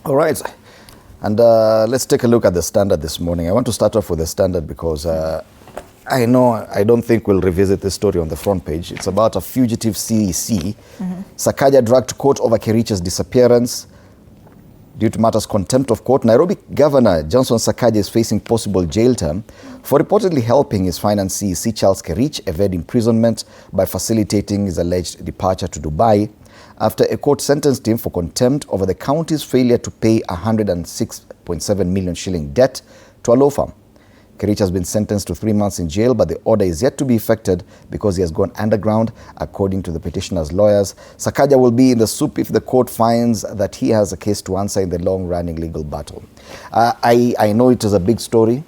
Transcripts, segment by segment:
All right. And let's take a look at the Standard this morning. I want to start off with the Standard because I don't think we'll revisit this story on the front page. It's about a fugitive CEC. Sakaja dragged to court over Kericha's disappearance due to matters contempt of court. Nairobi Governor Johnson Sakaja is facing possible jail term for reportedly helping his finance CEC Charles Kerich evade imprisonment by facilitating his alleged departure to Dubai after a court sentenced him for contempt over the county's failure to pay 106.7 million shilling debt to a law firm. Kerich has been sentenced to 3 months in jail, but the order is yet to be effected because he has gone underground, according to the petitioner's lawyers. Sakaja will be in the soup if the court finds that he has a case to answer in the long-running legal battle. I know it is a big story,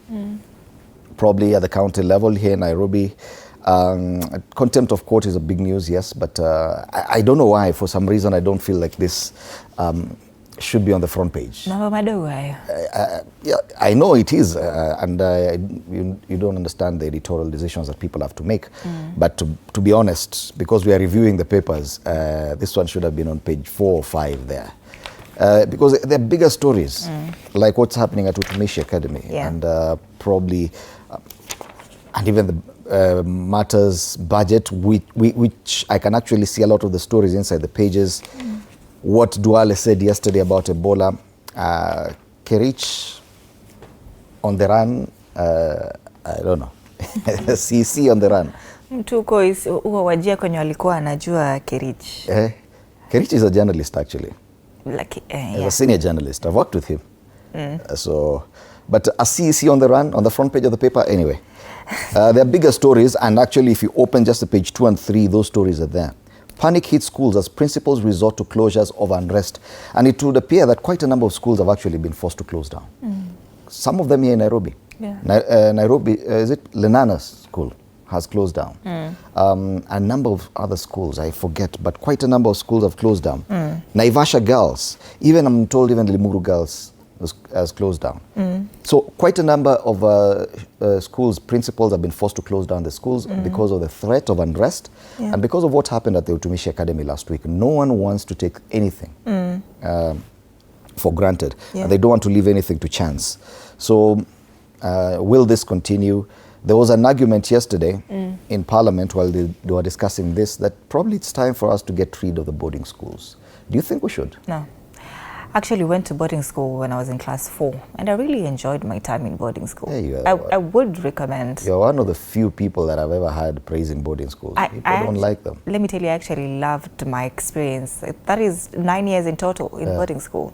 probably at the county level here in Nairobi. Contempt of court is a big news, yes, but I don't know why. For some reason, I don't feel like this should be on the front page. Yeah, I know it is, and you don't understand the editorial decisions that people have to make. But to be honest, because we are reviewing the papers, this one should have been on page 4 or 5 there. Because they're bigger stories, like what's happening at Utumishi Academy, and probably, and even the matters budget, which I can actually see a lot of the stories inside the pages. What Duale said yesterday about Ebola, Kerich on the run, I don't know, CC on the run. Mtuko huwa wajia kwenye walikuwa anajua Kerich. Kerich is a journalist actually. Like, He's a senior journalist. I've worked with him. But a CEC on the run, on the front page of the paper, anyway. There are bigger stories, and actually if you open just the page 2 and 3, those stories are there. Panic hits schools as principals resort to closures of unrest. And it would appear that quite a number of schools have actually been forced to close down. Some of them here in Nairobi. Nairobi, is it Lenana's school has closed down. A number of other schools, I forget, but quite a number of schools have closed down. Naivasha girls, even I'm told even Limuru girls has closed down. So quite a number of schools, principals have been forced to close down the schools because of the threat of unrest and because of what happened at the Utumishi Academy last week. No one wants to take anything for granted. And they don't want to leave anything to chance. So will this continue? There was an argument yesterday in Parliament while they were discussing this that probably it's time for us to get rid of the boarding schools. Do you think we should? No. Actually went to boarding school when I was in class 4, and I really enjoyed my time in boarding school. I would recommend. You're one of the few people that I've ever had praising boarding schools. People don't like them. Let me tell you, I actually loved my experience. That is 9 years in total in boarding school.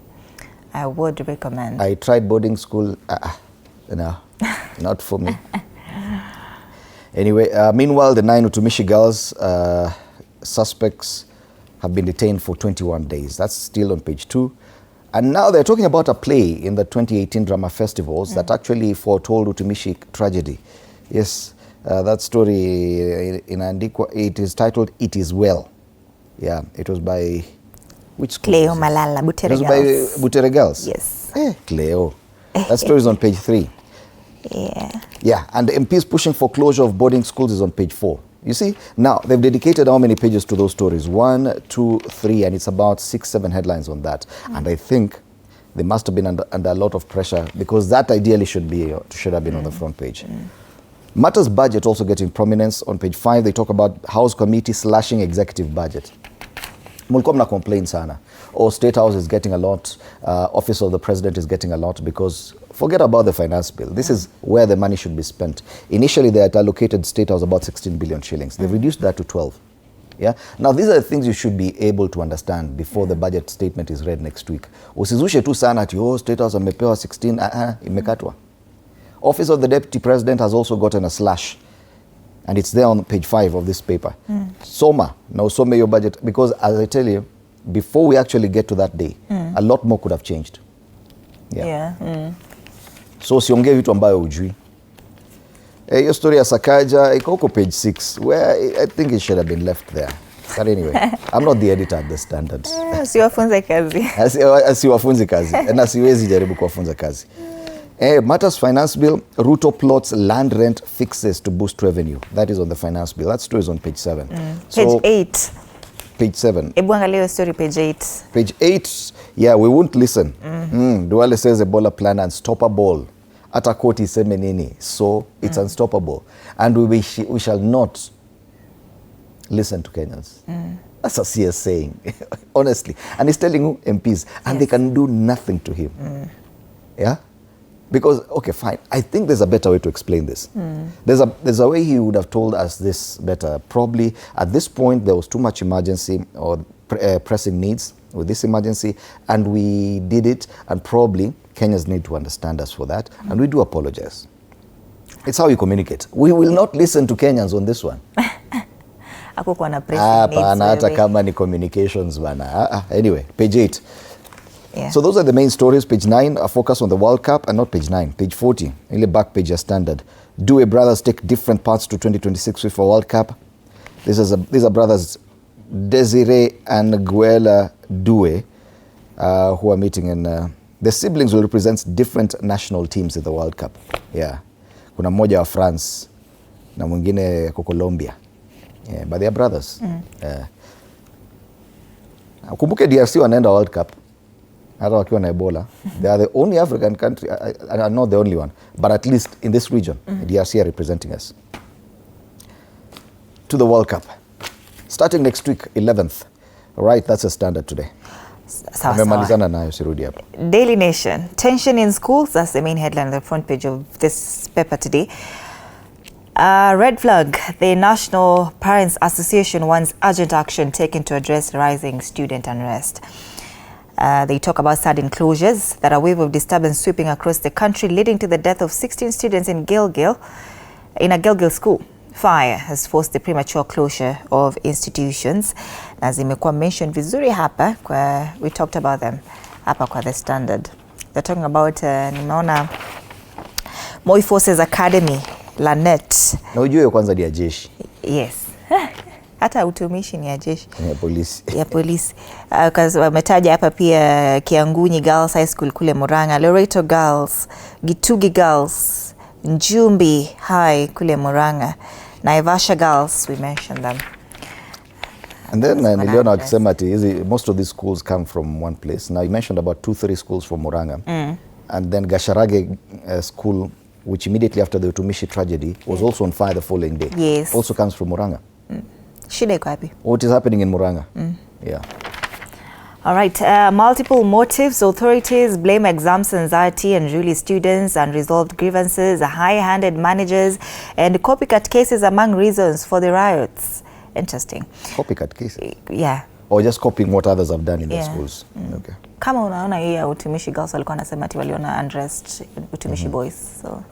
I would recommend. I tried boarding school. No, not for me. Anyway, meanwhile, the 9 Utumishi girls suspects have been detained for 21 days. That's still on page 2. And now they're talking about a play in the 2018 drama festivals that actually foretold Utumishi tragedy. Yes, that story in Andikwa, it is titled It Is Well. Yeah, it was by, which school? Cleo Malala, Butere Girls. It was by Butere Girls? Yes. Cleo. That story is on page 3. Yeah, and the MPs pushing for closure of boarding schools is on page 4. You see, now they've dedicated how many pages to those stories? 1, 2, 3, and it's about 6, 7 headlines on that. And I think they must have been under a lot of pressure because that ideally should have been on the front page. Matters budget also getting prominence on page 5. They talk about House Committee slashing executive budget. Mulikuwa mna complain sana. State House is getting a lot, Office of the President is getting a lot because forget about the finance bill. This is where the money should be spent. Initially, they had allocated State House about 16 billion shillings. They've reduced that to 12. Yeah. Now, these are the things you should be able to understand before the budget statement is read next week. Usizushe tu sana ati, State House amepewa 16, imekatwa. Office of the Deputy President has also gotten a slash. And it's there on page 5 of this paper. Soma, now some your budget, because as I tell you, before we actually get to that day, a lot more could have changed. So siongee vitu ambayo hujui. Hiyo story ya Sakaja iko huko page 6 where I think it should have been left there. But anyway, I'm not the editor at the Standard. Siwafunze kazi. Siwafunze kazi. Na siwezi jaribu kuwafunza kazi. Matters finance bill, Ruto plots land rent fixes to boost revenue. That is on the finance bill. That story is on page 7. Page 8. Page 7. Ebu angalia story page 8. Page 8 Yeah, we won't listen. Duale says Ebola plan unstoppable. Hata koti iseme nini. So it's unstoppable. And we shall not listen to Kenyans. That's a CS saying, honestly. And he's telling MPs, and they can do nothing to him. Yeah? Because, okay, fine. I think there's a better way to explain this. There's a way he would have told us this better. Probably at this point, there was too much emergency or pressing needs with this emergency, and we did it, and probably Kenyans need to understand us for that, and we do apologize. It's how you communicate. We will not listen to Kenyans on this one. Hata kama ni communications bana. Anyway, page 8. Yeah. So those are the main stories. Page 9, a focus on the World Cup, and not page 9, page 40. In the back page, standard. Due brothers take different paths to 2026 FIFA World Cup. These are brothers Desiree and Guela Due, who are meeting in. The siblings will represent different national teams in the World Cup. Yeah. Kuna mmoja wa France na mwingine kwa Colombia. Yeah, but they are brothers. Kumbuke DRC wanaenda World Cup. Hata wakiwa na Ebola. They are the only African country, not the only one, but at least in this region, DRC are representing us. To the World Cup. Starting next week, 11th. All right, that's a standard today. Sawa. Nayo sirudi hapa. Daily Nation. Tension in schools. That's the main headline on the front page of this paper today. Red flag. The National Parents Association wants urgent action taken to address rising student unrest. They talk about sudden closures, that a wave of disturbance sweeping across the country leading to the death of 16 students in a Gilgil school. Fire has forced the premature closure of institutions. Na zimekuwa mentioned vizuri hapa, we talked about them hapa kwa The Standard. They're talking about, nimeona Moi Forces Academy, LANET. Na ujue kwanza ni ya jeshi. Yes. Hata utumishi ni ya jeshi. Ya polisi. Ya polisi. Wametaja hapa pia Kiangunyi Girls High School kule Murang'a, Loreto Girls, Gitugi Girls, Njumbi High kule Murang'a, Naivasha Girls, we mentioned them. And then niliona wakisema ati most of these schools come from one place. Now you mentioned about 2-3 schools from Murang'a. And then Gasharage school, which immediately after the Utumishi tragedy was also on fire the following day. Yes. Also comes from Murang'a. Shida iko wapi? What is happening in Murang'a? Yeah. All right. Multiple motives. Authorities blame exams anxiety and unruly students, unresolved grievances, high-handed managers, and copycat cases among reasons for the riots. Interesting. Copycat cases? Yeah. Or just copying what others have done in their schools? Okay. Kama unaona hii ya Utumishi Girls walikuwa nasema ati waliona unrest Utumishi Boys. So,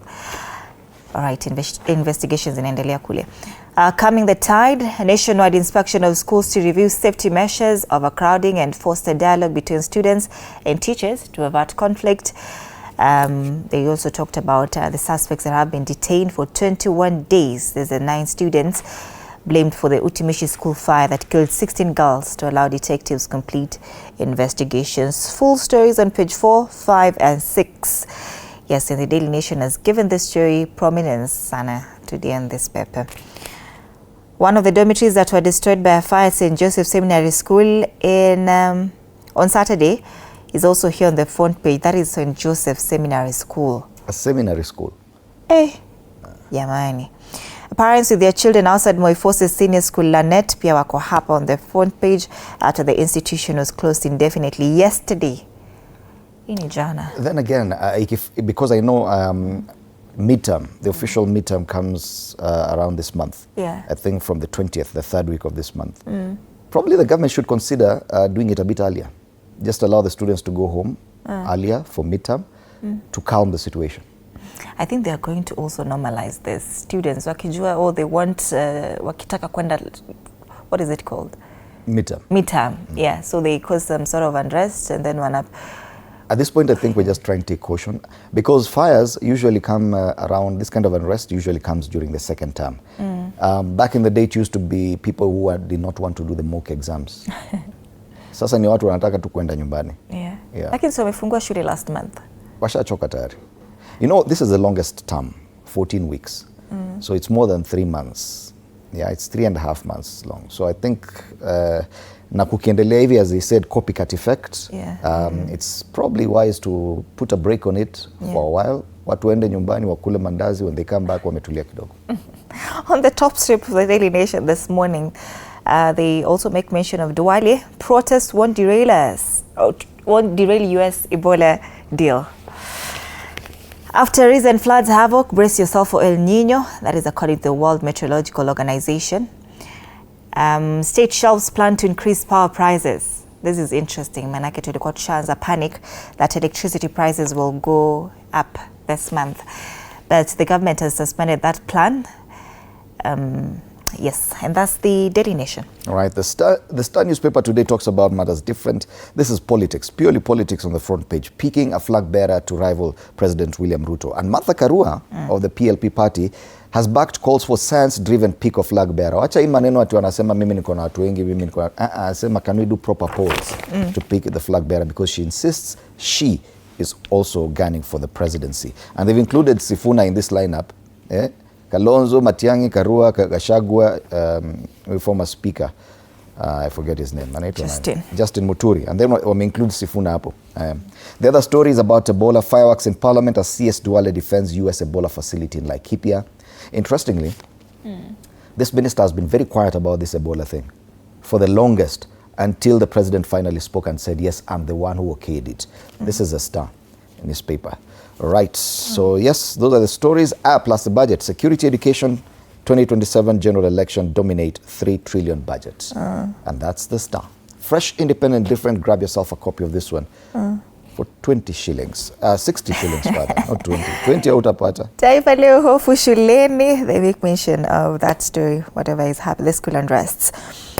all right, investigations inaendelea kule. Coming the tide, a nationwide inspection of schools to review safety measures, overcrowding, and foster dialogue between students and teachers to avert conflict. They also talked about the suspects that have been detained for 21 days. There's 9 students blamed for the Utumishi school fire that killed 16 girls to allow detectives complete investigations. Full stories on page 4, 5, and 6. Yes, and the Daily Nation has given this story prominence, Sana, today in this paper. One of the dormitories that were destroyed by a fire at St. Joseph Seminary School on Saturday is also here on the front page. That is St. Joseph Seminary School. A seminary school? Yamani. Parents with their children outside Moi Forces Senior School LANET pia wako hapa on the front page after the institution was closed indefinitely yesterday. Ini jana. Then again, because I know midterm, the official midterm comes around this month. Yeah. I think from the 20th, the 3rd week of this month. Probably the government should consider doing it a bit earlier. Just allow the students to go home earlier for midterm to calm the situation. I think they are going to also normalize this. Students wakijua, they want wakitaka kwenda, what is it called? Midterm. Yeah, so they cause some sort of unrest and then At this point, I think we're just trying to take caution because fires usually come around, this kind of unrest usually comes during the second term. Back in the day, it used to be people who did not want to do the mock exams. Sasa ni watu wanataka tu kwenda nyumbani. Yeah. Lakini so wamefungua shule last month. Washachoka tayari. You know, this is the longest term, 14 weeks. So it's more than 3 months. Yeah, it's 3.5 months long. So I think na kukiendelea hivi, as he said, copycat effect. It's probably wise to put a break on it for a while. Watu waende nyumbani wakule mandazi, when they come back wametulia kidogo. On the top strip of the Daily Nation this morning, they also make mention of Duale. Protests won't derail US Ebola deal. After recent floods havoc, brace yourself for El Nino. That is according to the World Meteorological Organization. State shelves plan to increase power prices. This is interesting. Manake tulikuwa tushaanza panic that electricity prices will go up this month. But the government has suspended that plan. Yes, and that's the Daily Nation. All right, the Star newspaper today talks about matters different. This is politics, purely politics on the front page, picking a flag bearer to rival President William Ruto. And Karua of the PLP party has backed calls for science-driven pick of flag bearer. Wacha hii maneno ati wanasema mimi niko na watu wengi, mimi niko na can we do proper polls to pick the flag bearer, because she insists she is also gunning for the presidency. And they've included Sifuna in this lineup. Kalonzo, Matiang'i, Karua, Gachagua, former speaker, I forget his name. Justin Muturi. And then we include Sifuna hapo. The other story is about Ebola, fireworks in Parliament as CS Duale defends US Ebola facility in Laikipia. Interestingly, this minister has been very quiet about this Ebola thing for the longest, until the president finally spoke and said, yes, I'm the one who okayed it. This is a Star in his paper. Right, so yes, those are the stories. Plus the budget. Security, education, 2027 general election dominate 3 trillion budget. And that's the Star. Fresh, independent, different. Grab yourself a copy of this one for 20 shillings. 60 shillings rather, not 20. 20 utapata. Taifa leo Hofu shuleni. They make mention of that story, whatever is happening, the school unrests.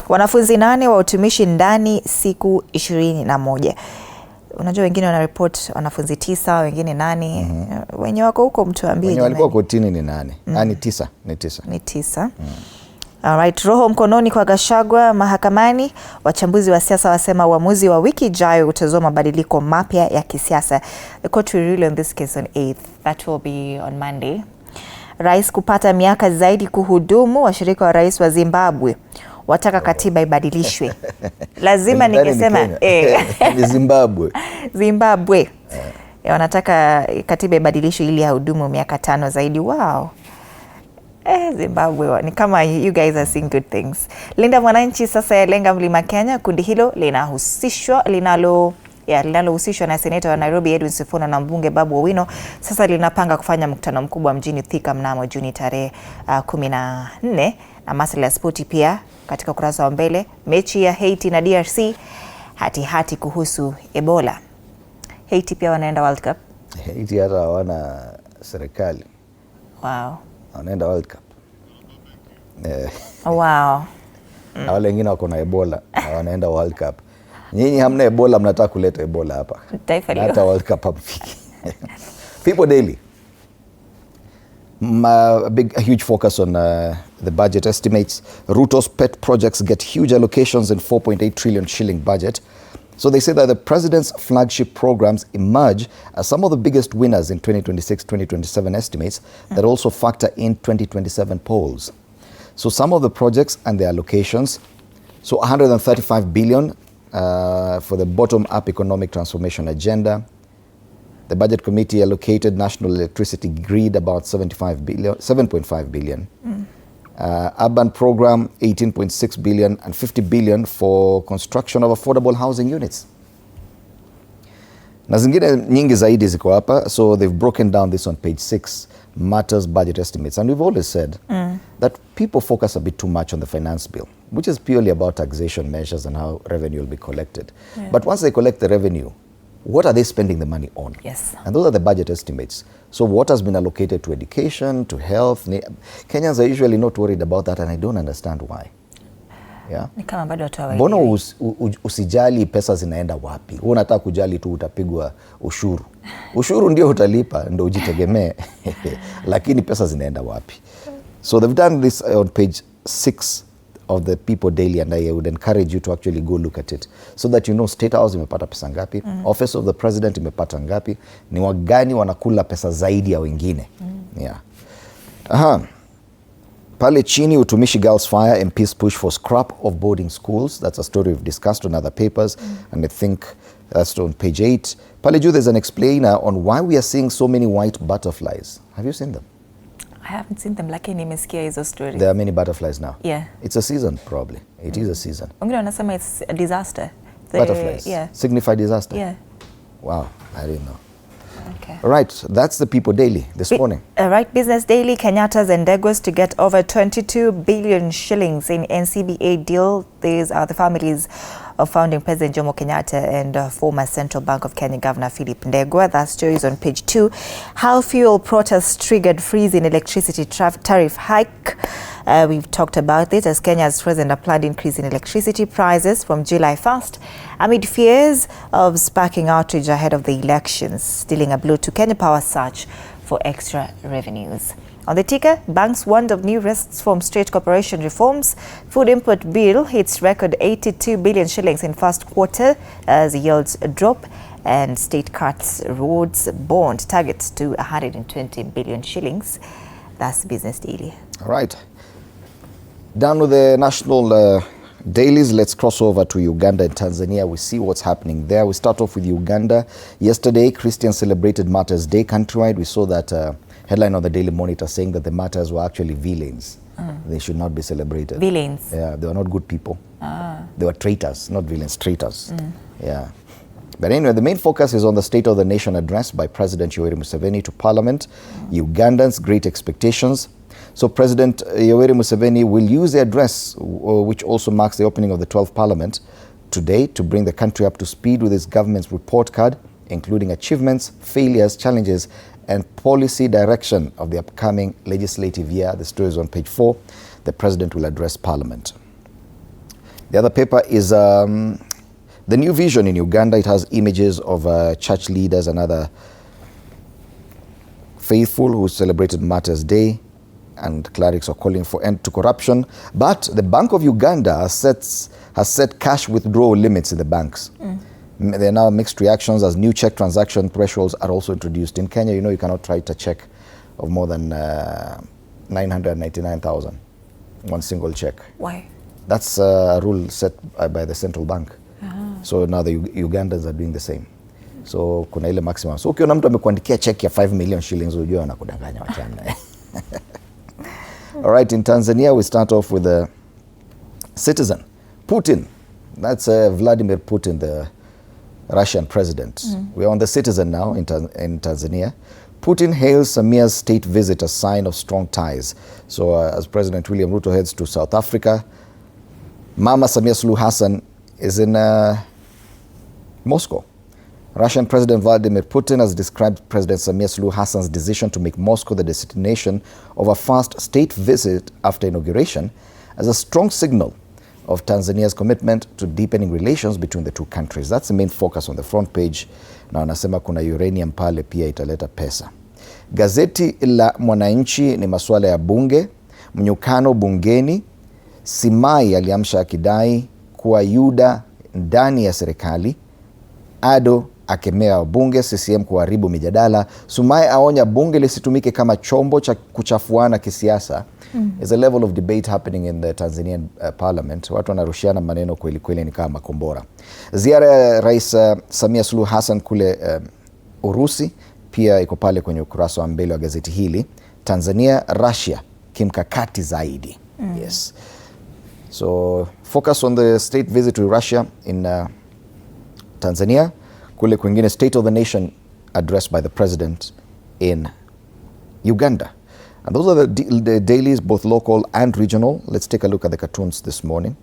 Wanafunzi 8 wa utumishi ndani siku 21. Unajua wengine wana report wanafunzi 9, wengine 8. Wenye wako huko mtuambie. Wenye walikuwa kotini ni 8. Ni 9. Ni 9. All right, roho mkononi kwa Gachagua mahakamani. Wachambuzi wa siasa wasema uamuzi wa wiki ijayo utazua mabadiliko mapya ya kisiasa. The court will rule on this case on 8th. That will be on Monday. Rais kupata miaka zaidi kuhudumu. Washirika wa rais wa Zimbabwe wataka katiba ibadilishwe. Lazima nikisema ni Zimbabwe. Wanataka katiba ibadilishwe ili ahudumu miaka 5 zaidi. Wow. Zimbabwe ni kama you guys are seeing good things. Linda Mwananchi sasa yalenga Mlima Kenya. Kundi hilo linalohusishwa na seneta wa Nairobi Edwin Sifuna na mbunge Babu Owino sasa linapanga kufanya mkutano mkubwa mjini Thika mnamo Juni tarehe 14. Na masuala ya spoti pia katika ukurasa wa mbele, mechi ya Haiti na DRC, hati kuhusu Ebola. Haiti pia wanaenda World Cup. Haiti hata hawana serikali. Wow. Wanaenda World Cup. Wow. Na wale wengine wako na Ebola na wanaenda World Cup. Nyinyi hamna Ebola, mnataka kuleta Ebola hapa. Hata World Cup hapafiki. People Daily. A huge focus on the budget estimates. Ruto's pet projects get huge allocations in 4.8 trillion shilling budget. So they say that the president's flagship programs emerge as some of the biggest winners in 2026-2027 estimates that also factor in 2027 polls. So some of the projects and their allocations, so 135 billion for the bottom-up economic transformation agenda. The budget committee allocated national electricity grid about 7.5 billion. Urban program 18.6 billion and 50 billion for construction of affordable housing units. Na zingine nyingi zaidi ziko hapa, so they've broken down this on page 6, matters budget estimates. And we've always said that people focus a bit too much on the finance bill, which is purely about taxation measures and how revenue will be collected. But once they collect the revenue, what are they spending the money on? Yes. And those are the budget estimates. So what has been allocated to education, to health? Kenyans are usually not worried about that, and I don't understand why. Yeah. Ni kama bado watu hawaelewi. Mbona usijali pesa zinaenda wapi? Wewe unataka kujali tu utapigwa ushuru. Ushuru ndio utalipa, ndio ujitegemee. Lakini pesa zinaenda wapi? So they've done this on page 6 of the People Daily, and I would encourage you to actually go look at it so that you know State House imepata pesa ngapi, Office of the President imepata ngapi, ni wagani wanakula pesa zaidi ya wengine. Yeah. Pale chini, utumishi girls fire, MPs push for scrap of boarding schools. That's a story we've discussed on other papers, and I think that's on page 8. Pale juu, there's an explainer on why we are seeing so many white butterflies. Have you seen them? I haven't seen them, lakini nimesikia hizo stories. There are many butterflies now. Yeah. It's a season, probably. It is a season. Wengine wanasema it's a disaster. Butterflies? Yeah. Signify disaster? Yeah. Wow, I didn't know. Okay. All right, that's the People Daily this morning. Right, Business Daily, Kenyatta's endeavors to get over 22 billion shillings in NCBA deal. These are the families of founding President Jomo Kenyatta and former Central Bank of Kenya Governor Philip Ndegwa. That story is on page 2. How fuel protests triggered freeze in electricity tariff hike. We've talked about this as Kenya's president applied increase in electricity prices from July 1st amid fears of sparking outrage ahead of the elections, dealing a blow to Kenya Power's search for extra revenues. On the ticker, banks warned of new risks from state corporation reforms. Food import bill hits record 82 billion shillings in first quarter as yields drop, and state cuts roads bond targets to 120 billion shillings. That's Business Daily. All right. Down with the national dailies, let's cross over to Uganda and Tanzania. We see what's happening there. We start off with Uganda. Yesterday, Christians celebrated Martyrs' Day countrywide. We saw that headline on the Daily Monitor saying that the martyrs were actually villains. They should not be celebrated. Villains? Yeah, they were not good people. They were traitors, not villains, traitors. Yeah. But anyway, the main focus is on the State of the Nation address by President Yoweri Museveni to Parliament. Ugandans' great expectations. So President Yoweri Museveni will use the address, which also marks the opening of the 12th Parliament today, to bring the country up to speed with his government's report card, including achievements, failures, challenges, and policy direction of the upcoming legislative year. The story is on page 4. The President will address Parliament. The other paper is the New Vision in Uganda. It has images of church leaders and other faithful who celebrated Martyrs' Day, and clerics are calling for end to corruption. But the Bank of Uganda has set cash withdrawal limits in the banks. There are now mixed reactions as new check transaction thresholds are also introduced. In Kenya, you know, you cannot write a check of more than 999,000, one single check. Why? That's a rule set by the central bank. So now the Ugandans are doing the same. So kuna ile maximum. So ukiona mtu amekuandikia check ya 5 million shillings, ujue anakudanganya, wachana. All right, in Tanzania, we start off with the Citizen. Putin, that's Vladimir Putin, the Russian president. We are on the Citizen now in Tanzania. Putin hails Samia's state visit a sign of strong ties. So as President William Ruto heads to South Africa, Mama Samia Suluhu Hassan is in Moscow. Russian President Vladimir Putin has described President Samia Suluhu Hassan's decision to make Moscow the destination of a first state visit after inauguration as a strong signal of Tanzania's commitment to deepening relations between the two countries. That's the main focus on the front page. Na wanasema kuna uranium pale pia italeta pesa. Gazeti la Mwananchi ni masuala ya bunge, mnyukano bungeni, Simai aliamsha akidai kuwa Yuda ndani ya serikali, Ado akemea wabunge, CCM kuharibu mijadala, Sumai aonya bunge lisitumike kama chombo cha kuchafuana kisiasa. There's a level of debate happening in the Tanzanian parliament. Watu wanarushiana maneno kweli kweli ni kama makombora. Ziara ya Rais Samia Suluhu Hassan kule Urusi pia iko pale kwenye ukurasa wa mbele wa gazeti hili. Tanzania, Russia kimkakati zaidi. Yes. So focus on the state visit to Russia in Tanzania. Kule kwingine State of the Nation addressed by the President in Uganda. And those are the dailies, both local and regional. Let's take a look at the cartoons this morning.